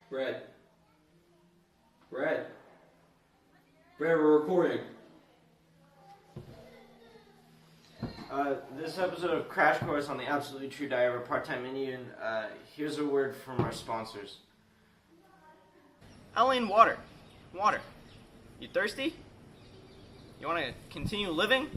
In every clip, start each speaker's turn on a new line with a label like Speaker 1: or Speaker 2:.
Speaker 1: Brad. Brad. Brad, we're recording.
Speaker 2: This episode of Crash Course on the Absolutely True Diary of a Part-Time Indian, here's a word from our sponsors. Alene, water. Water. You thirsty? You want to continue living?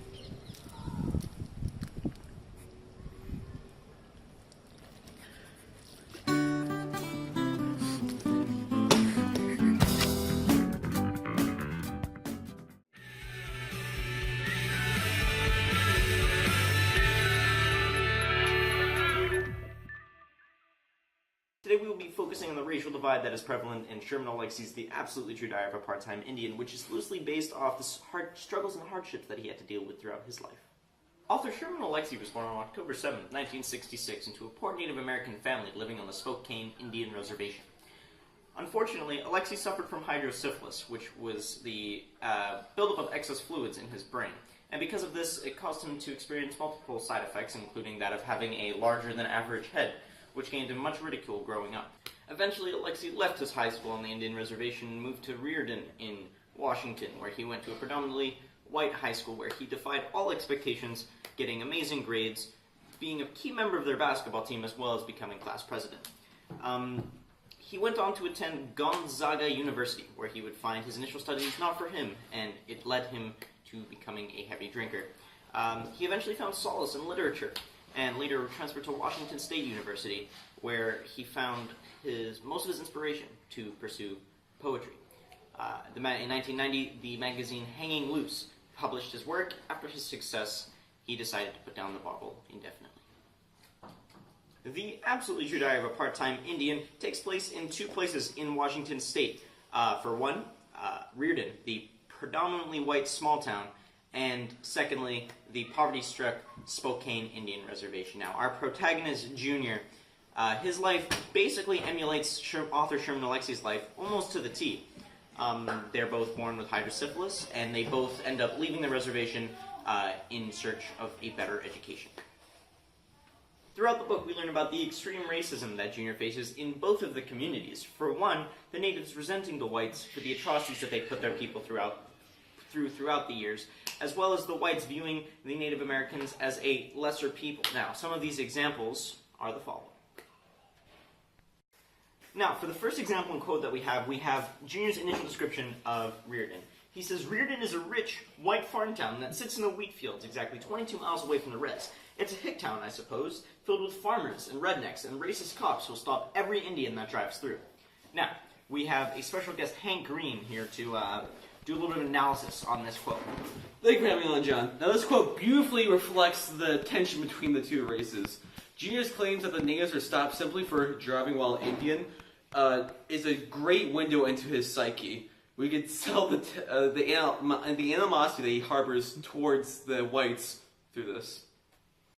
Speaker 2: Today we will be focusing on the racial divide that is prevalent in Sherman Alexie's The Absolutely True Diary of a Part-Time Indian, which is loosely based off the struggles and hardships that he had to deal with throughout his life. Author Sherman Alexie was born on October 7, 1966, into a poor Native American family living on the Spokane Indian Reservation. Unfortunately, Alexie suffered from hydrocephalus, which was the buildup of excess fluids in his brain. And because of this, it caused him to experience multiple side effects, including that of having a larger than average head, which gained him much ridicule growing up. Eventually, Alexie left his high school on the Indian Reservation and moved to Reardon in Washington, where he went to a predominantly white high school where he defied all expectations, getting amazing grades, being a key member of their basketball team, as well as becoming class president. He went on to attend Gonzaga University, where he would find his initial studies not for him, and it led him to becoming a heavy drinker. He eventually found solace in literature, and later transferred to Washington State University, where he found most of his inspiration to pursue poetry. In 1990, the magazine Hanging Loose published his work. After his success, he decided to put down the bottle indefinitely. The Absolutely True Diary of a Part-Time Indian takes place in two places in Washington State. For one, Reardon, the predominantly white small town, and secondly, the poverty-struck Spokane Indian Reservation. Now, our protagonist, Junior, his life basically emulates author Sherman Alexie's life almost to the T. They're both born with hydrocephalus, and they both end up leaving the reservation in search of a better education. Throughout the book, we learn about the extreme racism that Junior faces in both of the communities. For one, the natives resenting the whites for the atrocities that they put their people throughout the years, as well as the whites viewing the Native Americans as a lesser people. Now, some of these examples are the following. Now, for the first example and quote that we have Junior's initial description of Reardon. He says, "Reardon is a rich, white farm town that sits in the wheat fields exactly 22 miles away from the res. It's a hick town, I suppose, filled with farmers and rednecks and racist cops who'll stop every Indian that drives through." Now, we have a special guest, Hank Green, here to do a little bit of analysis on this quote.
Speaker 1: Thank you for having me on, John. Now, this quote beautifully reflects the tension between the two races. Junior's claims that the natives are stopped simply for driving while Indian is a great window into his psyche. We could tell the animosity that he harbors towards the whites through this.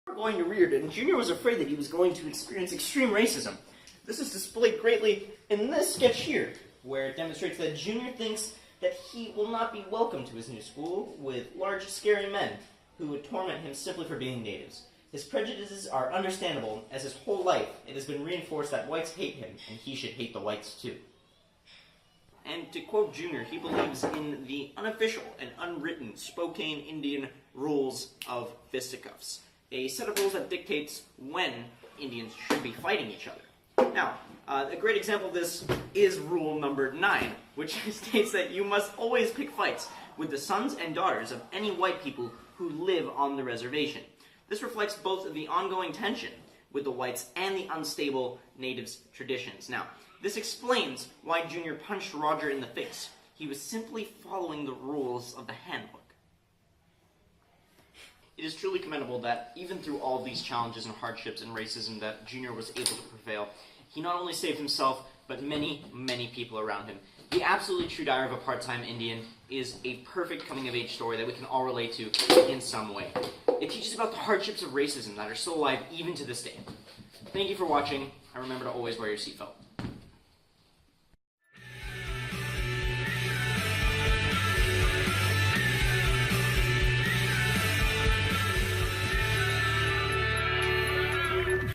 Speaker 2: Before going to Reardon, Junior was afraid that he was going to experience extreme racism. This is displayed greatly in this sketch here, where it demonstrates that Junior thinks that he will not be welcome to his new school with large, scary men who would torment him simply for being natives. His prejudices are understandable, as his whole life it has been reinforced that whites hate him, and he should hate the whites too. And to quote Junior, he believes in the unofficial and unwritten Spokane Indian rules of fisticuffs, a set of rules that dictates when Indians should be fighting each other. Now, a great example of this is rule number 9, which states that you must always pick fights with the sons and daughters of any white people who live on the reservation. This reflects both the ongoing tension with the whites and the unstable natives' traditions. Now, this explains why Junior punched Roger in the face. He was simply following the rules of the handbook. It is truly commendable that even through all of these challenges and hardships and racism that Junior was able to prevail, he not only saved himself, but many, many people around him. The Absolutely True Diary of a Part-Time Indian is a perfect coming-of-age story that we can all relate to in some way. It teaches about the hardships of racism that are still alive even to this day. Thank you for watching, and remember to always wear your seatbelt.